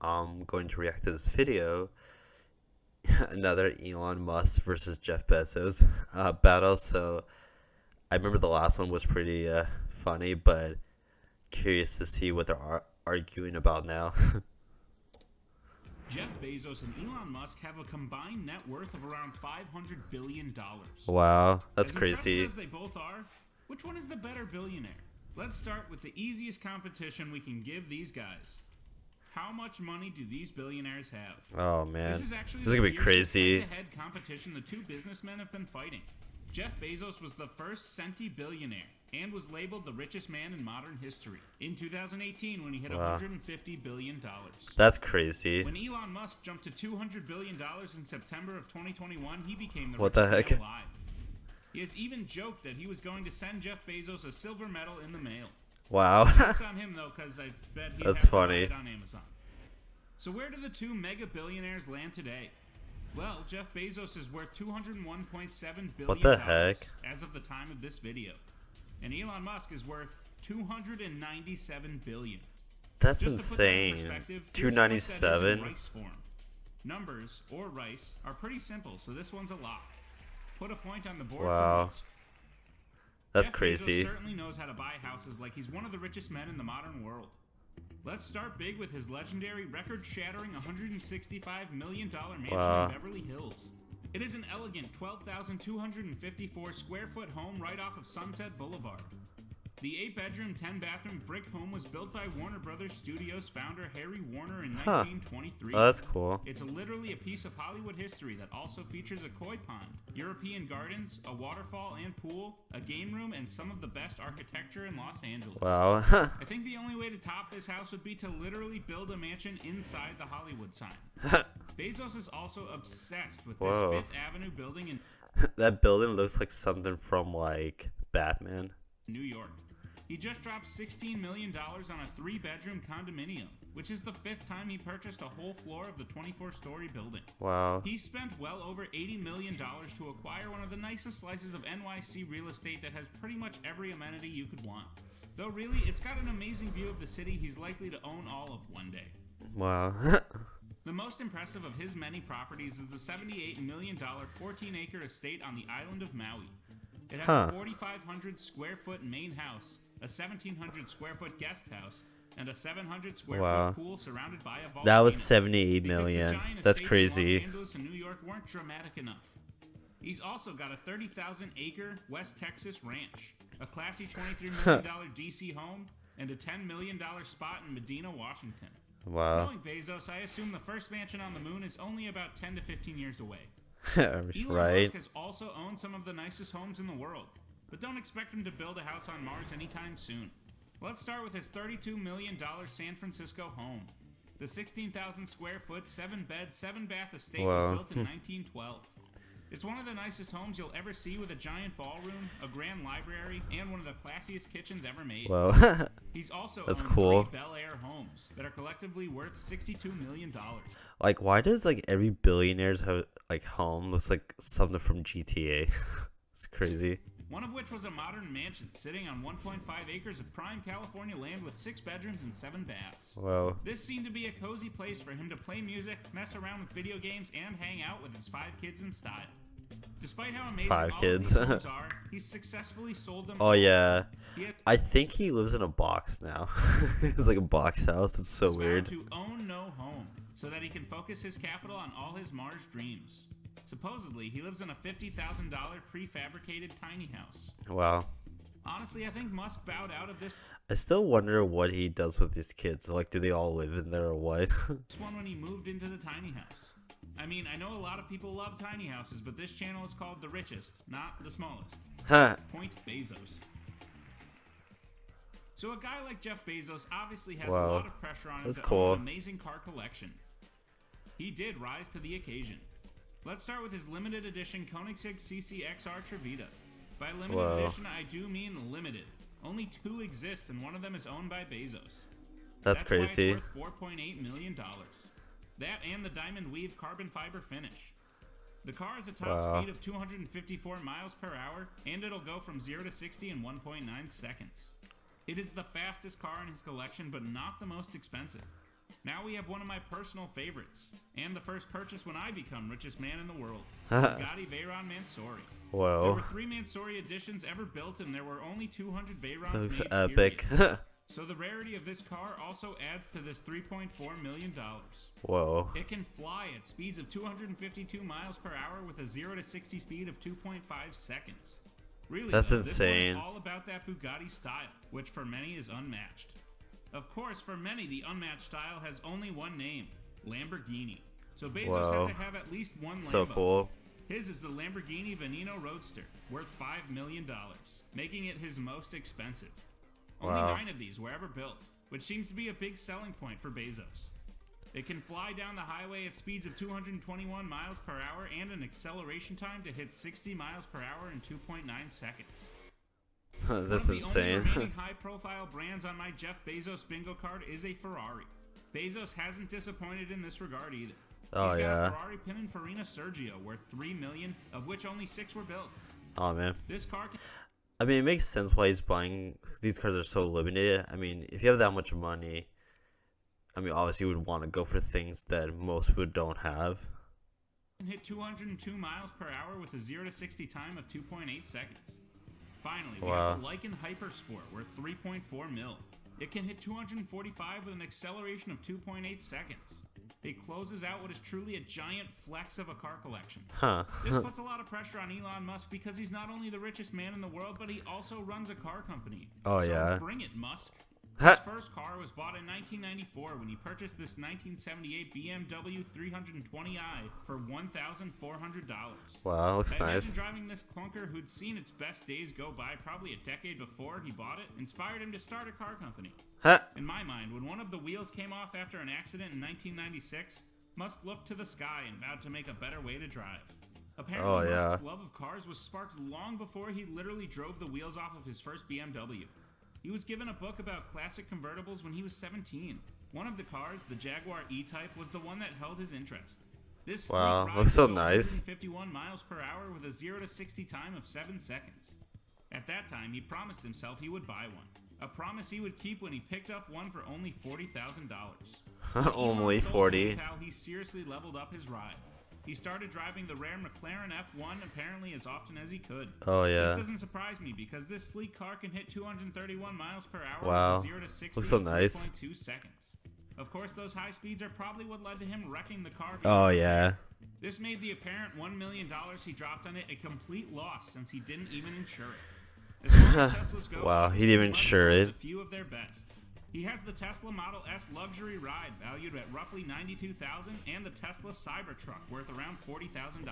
I'm going to react to this video. Another Elon Musk versus Jeff Bezos battle. So I remember the last one was pretty funny, but curious to see what they're arguing about now. Jeff Bezos and Elon Musk have a combined net worth of around $500 billion. Wow, that's as crazy. As they both are, which one is the better billionaire? Let's start with the easiest competition we can give these guys. How much money do these billionaires have? Oh man, this is gonna be crazy. Head-to-head competition the two businessmen have been fighting. Jeff Bezos was the first centibillionaire and was labeled the richest man in modern history in 2018 when he hit $150 billion. That's crazy. When Elon Musk jumped to $200 billion in September of 2021, he became the what richest the heck? man alive. He has even joked that he was going to send Jeff Bezos a silver medal in the mail. Wow. It's on him though, because I bet he'd That's have funny. to buy it on Amazon. So where do the two mega billionaires land today? Well, Jeff Bezos is worth $201.7 billion What the heck? as of the time of this video, and Elon Musk is worth $297 billion. That's Just insane. 297. Rice form. Numbers or rice are pretty simple, so this one's a lock. Put a point on the board. Wow. For Musk. That's Jeff crazy. Bezos certainly knows how to buy houses like he's one of the richest men in the modern world. Let's start big with his legendary, record-shattering $165 million mansion in Beverly Hills. It is an elegant 12,254 square foot home right off of Sunset Boulevard. The 8-bedroom, 10-bathroom brick home was built by Warner Brothers Studios founder Harry Warner in 1923. Oh, that's cool. It's literally a piece of Hollywood history that also features a koi pond, European gardens, a waterfall and pool, a game room, and some of the best architecture in Los Angeles. Wow. I think the only way to top this house would be to literally build a mansion inside the Hollywood sign. Bezos is also obsessed with this Fifth Avenue building in That building looks like something from like Batman. New York. He just dropped $16 million on a 3-bedroom condominium, which is the 5th time he purchased a whole floor of the 24-story building. Wow. He spent well over $80 million to acquire one of the nicest slices of NYC real estate that has pretty much every amenity you could want. Though really, it's got an amazing view of the city he's likely to own all of one day. Wow. The most impressive of his many properties is the $78 million 14-acre estate on the island of Maui. It has a 4,500 square foot main house, a 1,700 square foot guest house, and a 700 square foot pool surrounded by a volcano. That was 78 million. That's crazy. Los Angeles and New York weren't dramatic enough. He's also got a 30,000 acre West Texas ranch, a classy $23 million DC home, and a $10 million spot in Medina, Washington. Wow. Knowing Bezos, I assume the first mansion on the moon is only about 10 to 15 years away. Right. Elon Musk has also owned some of the nicest homes in the world, but don't expect him to build a house on Mars anytime soon. Let's start with his $32 million San Francisco home. The 16,000 square foot, 7-bed, 7-bath estate was built in 1912. It's one of the nicest homes you'll ever see, with a giant ballroom, a grand library, and one of the classiest kitchens ever made. Wow. He's also That's owned cool. 3 Bel Air homes that are collectively worth $62 million. Like, why does like every billionaire's like home looks like something from GTA? It's crazy. One of which was a modern mansion sitting on 1.5 acres of prime California land with 6 bedrooms and 7 baths. Wow. This seemed to be a cozy place for him to play music, mess around with video games, and hang out with his 5 kids in style. Despite how amazing 5 all kids. of these homes are, he's successfully sold them. Oh yeah. He I think he lives in a box now. It's like a box house. It's so weird. to own no home, so that he can focus his capital on all his Mars dreams. Supposedly, he lives in a $50,000 prefabricated tiny house. Wow. Honestly, I think Musk bowed out of this I still wonder what he does with his kids. Like, do they all live in there or what? one when he moved into the tiny house. I mean, I know a lot of people love tiny houses, but this channel is called The Richest, not the smallest. Point Bezos. So a guy like Jeff Bezos obviously has a lot of pressure on him to own an amazing car collection. He did rise to the occasion. Let's start with his limited edition Koenigsegg CCXR Trevita. By limited edition, I do mean limited. Only 2 exist, and one of them is owned by Bezos. That's crazy. Why it's worth $4.8 million. That and the diamond weave carbon fiber finish. The car has a top speed of 254 miles per hour, and it'll go from 0 to 60 in 1.9 seconds. It is the fastest car in his collection, but not the most expensive. Now we have one of my personal favorites, and the first purchase when I become richest man in the world, Bugatti Veyron Mansory. There Whoa. were 3 Mansory editions ever built, and there were only 200 Veyrons That looks made, epic. period. So the rarity of this car also adds to this $3.4 million. Whoa. It can fly at speeds of 252 miles per hour with a 0 to 60 speed of 2.5 seconds. Really, That's though, insane. This one is all about that Bugatti style, which for many is unmatched. Of course, for many, the unmatched style has only one name, Lamborghini. So Bezos Whoa. had to have at least one Lambo. So cool. His is the Lamborghini Veneno Roadster, worth $5 million, making it his most expensive. Only Wow. 9 of these were ever built, which seems to be a big selling point for Bezos. It can fly down the highway at speeds of 221 miles per hour and an acceleration time to hit 60 miles per hour in 2.9 seconds. That's insane. One of the only remaining high-profile brands on my Jeff Bezos bingo card is a Ferrari. Bezos hasn't disappointed in this regard either. Oh, He's got yeah. a Ferrari Pininfarina Sergio worth $3 million, of which only 6 were built. Oh, man. This car can I mean, it makes sense why he's buying. These cars are so limited. I mean, if you have that much money, I mean, obviously you would want to go for things that most people don't have. hit 202 miles per hour with a 0 to 60 time of 2.8 seconds. Finally, we have the Lykan Hypersport worth $3.4 mil. It can hit 245 with an acceleration of 2.8 seconds. It closes out what is truly a giant flex of a car collection. This puts a lot of pressure on Elon Musk because he's not only the richest man in the world, but he also runs a car company. Oh, so yeah. Bring it, Musk. His first car was bought in 1994 when he purchased this 1978 BMW 320i for $1,400. Wow, looks I nice. imagine driving this clunker who'd seen its best days go by probably a decade before he bought it inspired him to start a car company. In my mind, when one of the wheels came off after an accident in 1996, Musk looked to the sky and vowed to make a better way to drive. Apparently, Musk's love of cars was sparked long before he literally drove the wheels off of his first BMW. He was given a book about classic convertibles when he was 17. One of the cars, the Jaguar E-Type, was the one that held his interest. This sleek ride looks so would go nice. 151 miles per hour with a 0 to 60 time of 7 seconds. At that time, he promised himself he would buy one. A promise he would keep when he picked up one for only $40,000. Only 40. He seriously leveled up his ride. He started driving the rare McLaren F1 apparently as often as he could. Oh, yeah. This doesn't surprise me because this sleek car can hit 231 miles per hour Wow. with a 0 to 60 Looks so in nice. 3.2 seconds. Of course, those high speeds are probably what led to him wrecking the car. Oh, yeah. This made the apparent $1 million he dropped on it a complete loss since he didn't even insure it. As far as Teslas go, Wow, he didn't even insure it. A few of their best. He has the Tesla Model S luxury ride valued at roughly $92,000 and the Tesla Cybertruck worth around $40,000.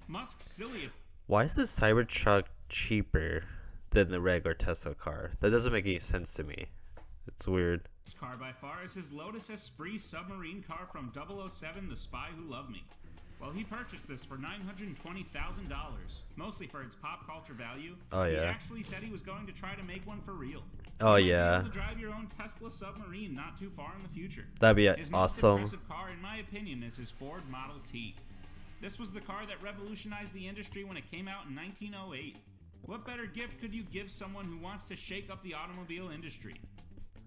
Musk's silliest Why is the Cybertruck cheaper than the regular Tesla car? That doesn't make any sense to me. It's weird. car by far is his Lotus Esprit submarine car from 007 The Spy Who Loved Me. Well, he purchased this for $920,000, mostly for its pop culture value. Oh, He yeah. actually said he was going to try to make one for real. Oh, You might be yeah. able to drive your own Tesla submarine not too far in the future. That'd be His most awesome. impressive car, in my opinion, is his Ford Model T. This was the car that revolutionized the industry when it came out in 1908. What better gift could you give someone who wants to shake up the automobile industry?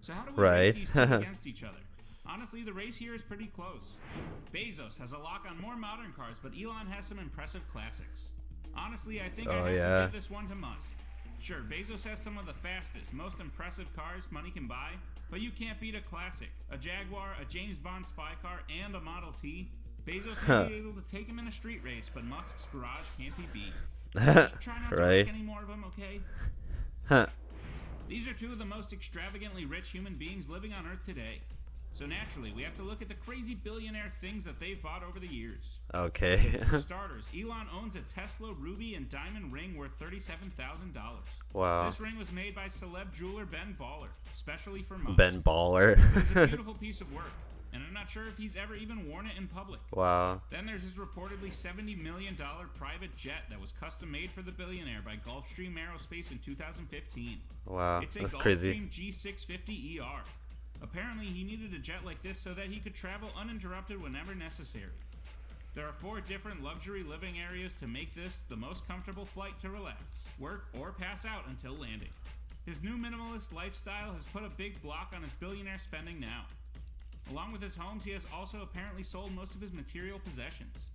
So how do we Right. rate these two against each other? Honestly, the race here is pretty close. Bezos has a lock on more modern cars, but Elon has some impressive classics. Honestly, I think I have to give this one to Musk. Sure, Bezos has some of the fastest, most impressive cars money can buy, but you can't beat a classic. A Jaguar, a James Bond spy car, and a Model T. Bezos may be able to take him in a street race, but Musk's garage can't be beat. Just try not to wreck any more of them, okay? These are two of the most extravagantly rich human beings living on Earth today. So naturally, we have to look at the crazy billionaire things that they've bought over the years. Okay. For starters, Elon owns a Tesla ruby and diamond ring worth $37,000. Wow. This ring was made by celeb jeweler Ben Baller, especially for Musk. Ben Baller. It's a beautiful piece of work, and I'm not sure if he's ever even worn it in public. Wow. Then there's his reportedly $70 million private jet that was custom made for the billionaire by Gulfstream Aerospace in 2015. Wow. It's a That's Gulfstream crazy. G650ER. Apparently, he needed a jet like this so that he could travel uninterrupted whenever necessary. There are 4 different luxury living areas to make this the most comfortable flight to relax, work, or pass out until landing. His new minimalist lifestyle has put a big block on his billionaire spending now. Along with his homes, he has also apparently sold most of his material possessions.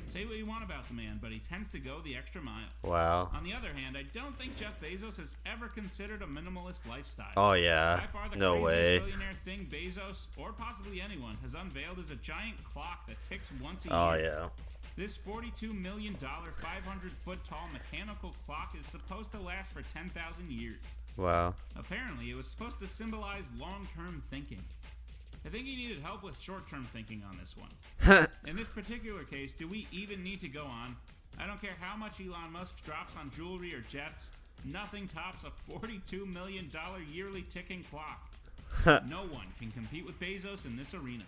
Say what you want about the man, but he tends to go the extra mile. Wow. On the other hand, I don't think Jeff Bezos has ever considered a minimalist lifestyle. Oh yeah. By far the No craziest way. billionaire thing Bezos, or possibly anyone, has unveiled is a giant clock that ticks once a year. Oh yeah. This $42 million, 500-foot tall mechanical clock is supposed to last for 10,000 years. Wow. Apparently, it was supposed to symbolize long-term thinking. I think he needed help with short-term thinking on this one. In this particular case, do we even need to go on? I don't care how much Elon Musk drops on jewelry or jets, nothing tops a $42 million yearly ticking clock. No one can compete with Bezos in this arena.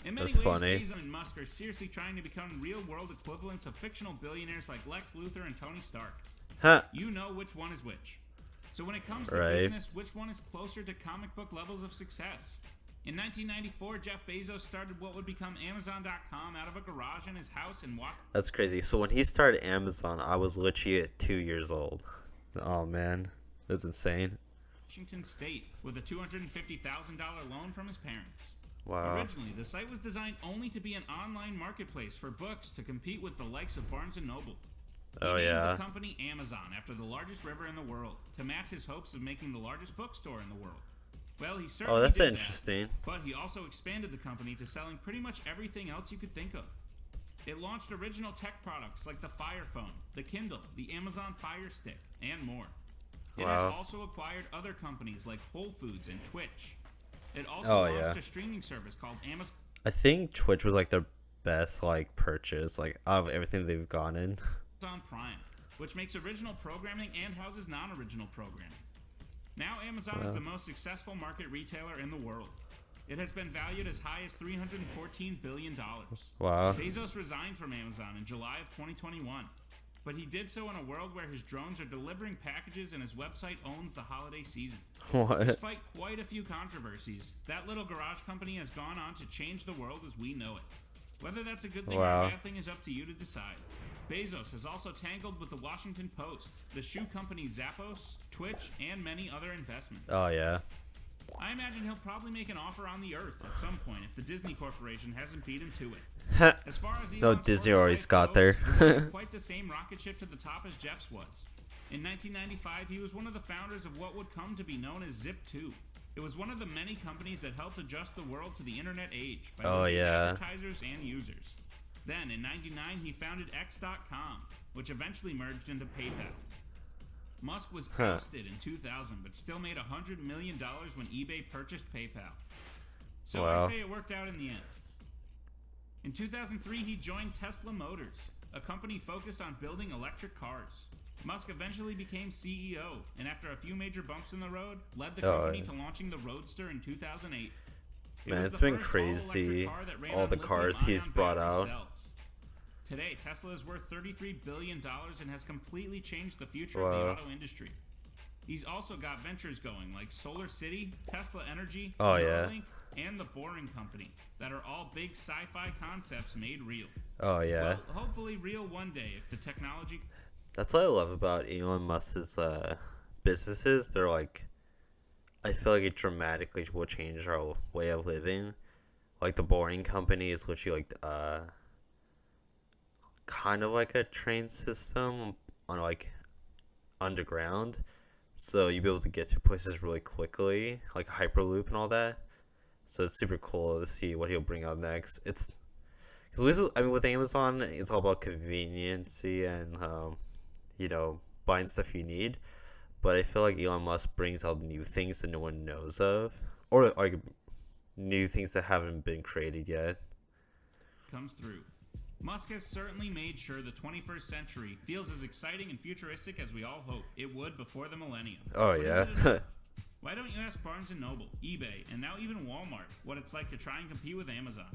In many That's ways, funny. Bezos and Musk are seriously trying to become real-world equivalents of fictional billionaires like Lex Luthor and Tony Stark. Huh. You know which one is which. So when it comes to Right. business, which one is closer to comic book levels of success? In 1994, Jeff Bezos started what would become Amazon.com out of a garage in his house in That's crazy. So when he started Amazon, I was literally 2 years old. Oh man, that's insane. Washington State with a $250,000 loan from his parents. Wow. Originally, the site was designed only to be an online marketplace for books to compete with the likes of Barnes & Noble. He Oh named yeah. the company Amazon after the largest river in the world to match his hopes of making the largest bookstore in the world. Well, he certainly Oh, that's did interesting. that, but he also expanded the company to selling pretty much everything else you could think of. It launched original tech products like the Fire Phone, the Kindle, the Amazon Fire Stick, and more. It has Wow. also acquired other companies like Whole Foods and Twitch. It also launched a streaming service called Amazon I think Twitch was like their best like purchase, like out of everything they've gone in. Prime, which makes original programming and houses non-original programming. Now Amazon is the most successful market retailer in the world. It has been valued as high as $314 billion. Wow. Bezos resigned from Amazon in July of 2021, but he did so in a world where his drones are delivering packages and his website owns the holiday season. What? Despite quite a few controversies, that little garage company has gone on to change the world as we know it. Whether that's a good thing or Wow. a bad thing is up to you to decide. Bezos has also tangled with the Washington Post, the shoe company Zappos, Twitch, and many other investments. Oh yeah. I imagine he'll probably make an offer on the earth at some point if the Disney Corporation hasn't beat him to it. As far as No, Elon's Disney corporate already life got goes, there. it wasn't quite the same rocket ship to the top as Jeff's was. In 1995, he was one of the founders of what would come to be known as Zip2. It was one of the many companies that helped adjust the world to the internet age by linking advertisers and users. Then, in 99, he founded X.com, which eventually merged into PayPal. Musk was ousted in 2000, but still made $100 million when eBay purchased PayPal. So Wow. I say it worked out in the end. In 2003, he joined Tesla Motors, a company focused on building electric cars. Musk eventually became CEO, and after a few major bumps in the road, led the company to launching the Roadster in 2008. It Man, was it's the been first crazy, all-electric car that ran all on the cars he's lithium-ion brought battery out. cells. Today, Tesla is worth $33 billion and has completely changed the future Wow. of the auto industry. He's also got ventures going like Solar City, Tesla Energy, Oh, yeah. Neuralink, and The Boring Company that are all big sci-fi concepts made real. Oh yeah. Well, hopefully real one day if the technology... That's what I love about Elon Musk's businesses. They're like, I feel like it dramatically will change our way of living. Like the Boring Company is literally like kind of like a train system on like underground, so you'll be able to get to places really quickly, like Hyperloop and all that. So it's super cool to see what he'll bring out next. It's because I mean with Amazon, it's all about conveniency and buying stuff you need. But I feel like Elon Musk brings out new things that no one knows of, or like new things that haven't been created yet. comes through. Musk has certainly made sure the 21st century feels as exciting and futuristic as we all hoped it would before the millennium. Oh But is yeah. it enough? Why don't you ask Barnes & Noble, eBay, and now even Walmart what it's like to try and compete with Amazon?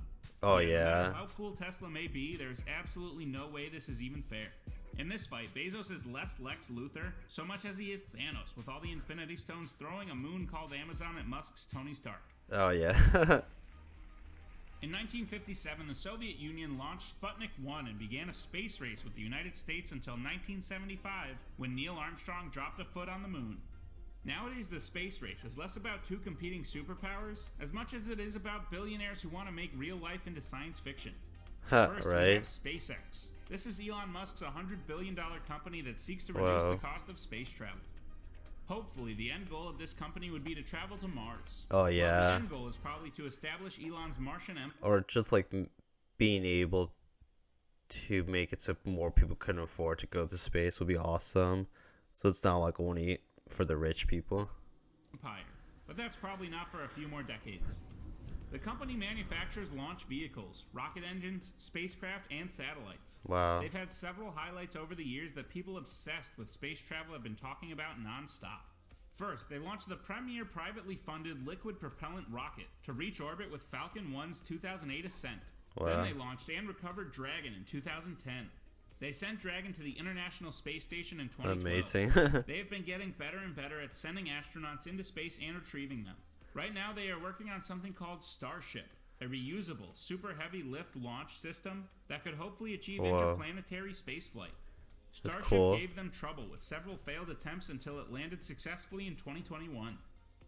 Oh No yeah. matter how cool Tesla may be, there's absolutely no way this is even fair. In this fight, Bezos is less Lex Luthor, so much as he is Thanos, with all the Infinity Stones throwing a moon called Amazon at Musk's Tony Stark. Oh yeah. In 1957, the Soviet Union launched Sputnik 1 and began a space race with the United States until 1975, when Neil Armstrong dropped a foot on the moon. Nowadays, the space race is less about two competing superpowers as much as it is about billionaires who want to make real life into science fiction. First, we have Right? SpaceX. This is Elon Musk's $100 billion company that seeks to reduce the cost of space travel. Hopefully, the end goal of this company would be to travel to Mars. Oh But the yeah. end goal is probably to establish Elon's Martian empire. Or just like being able to make it so more people can afford to go to space would be awesome. So it's not like only for the rich people. But that's probably not for a few more decades. The company manufactures launch vehicles, rocket engines, spacecraft, and satellites. Wow. They've had several highlights over the years that people obsessed with space travel have been talking about non-stop. First, they launched the premier privately funded liquid propellant rocket to reach orbit with Falcon 1's 2008 ascent. Wow. Then they launched and recovered Dragon in 2010. They sent Dragon to the International Space Station in 2012. Amazing. They have been getting better and better at sending astronauts into space and retrieving them. Right now, they are working on something called Starship, a reusable, super heavy lift launch system that could hopefully achieve interplanetary spaceflight. Starship cool. gave them trouble with several failed attempts until it landed successfully in 2021.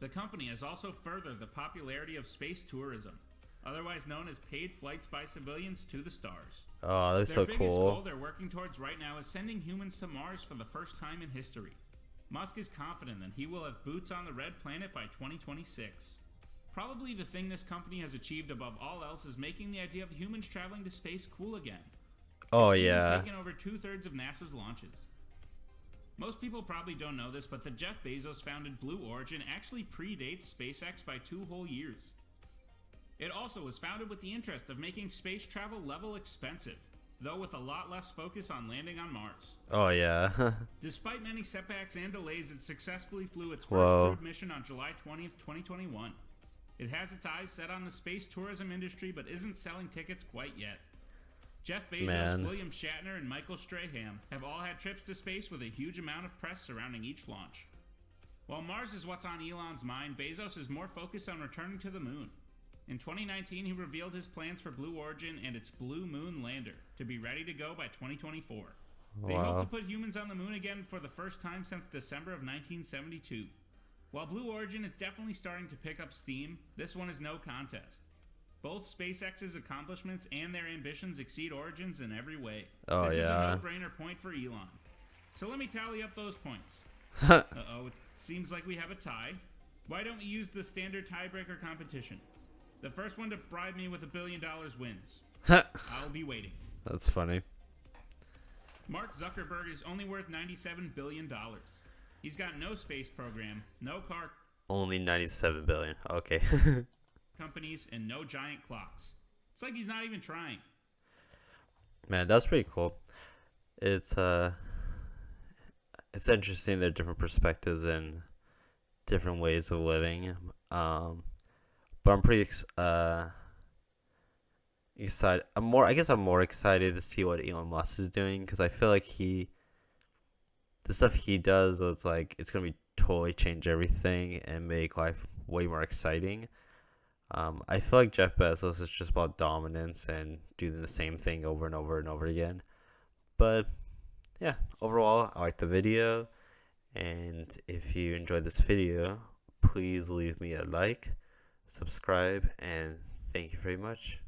The company has also furthered the popularity of space tourism, otherwise known as paid flights by civilians to the stars. Oh, that's so Their biggest cool. goal they're working towards right now is sending humans to Mars for the first time in history. Musk is confident that he will have boots on the red planet by 2026. Probably the thing this company has achieved above all else is making the idea of humans traveling to space cool again. Oh It's even yeah. taken over 2/3 of NASA's launches. Most people probably don't know this, but the Jeff Bezos founded Blue Origin actually predates SpaceX by 2 whole years. It also was founded with the interest of making space travel level expensive, though with a lot less focus on landing on Mars. Oh yeah. Despite many setbacks and delays, it successfully flew its first Whoa. crewed mission on July 20th, 2021. It has its eyes set on the space tourism industry, but isn't selling tickets quite yet. Jeff Bezos, Man. William Shatner, and Michael Strahan have all had trips to space with a huge amount of press surrounding each launch. While Mars is what's on Elon's mind, Bezos is more focused on returning to the moon. In 2019, he revealed his plans for Blue Origin and its Blue Moon lander to be ready to go by 2024. They hope to put humans on the moon again for the first time since December of 1972. While Blue Origin is definitely starting to pick up steam, this one is no contest. Both SpaceX's accomplishments and their ambitions exceed Origin's in every way. Oh, This is yeah. a no-brainer point for Elon. So let me tally up those points. Uh-oh, it seems like we have a tie. Why don't we use the standard tiebreaker competition? The first one to bribe me with $1 billion wins. I'll be waiting. That's funny. Mark Zuckerberg is only worth $97 billion. He's got no space program, no car Only 97 billion. Okay. companies, and no giant clocks. It's like he's not even trying. Man, that's pretty cool. It's interesting, their different perspectives and different ways of living. But I'm pretty excited. I'm more excited to see what Elon Musk is doing, because I feel like the stuff he does, it's like it's gonna be totally change everything and make life way more exciting. I feel like Jeff Bezos is just about dominance and doing the same thing over and over and over again. But yeah, overall, I like the video. And if you enjoyed this video, please leave me a like, subscribe, and thank you very much.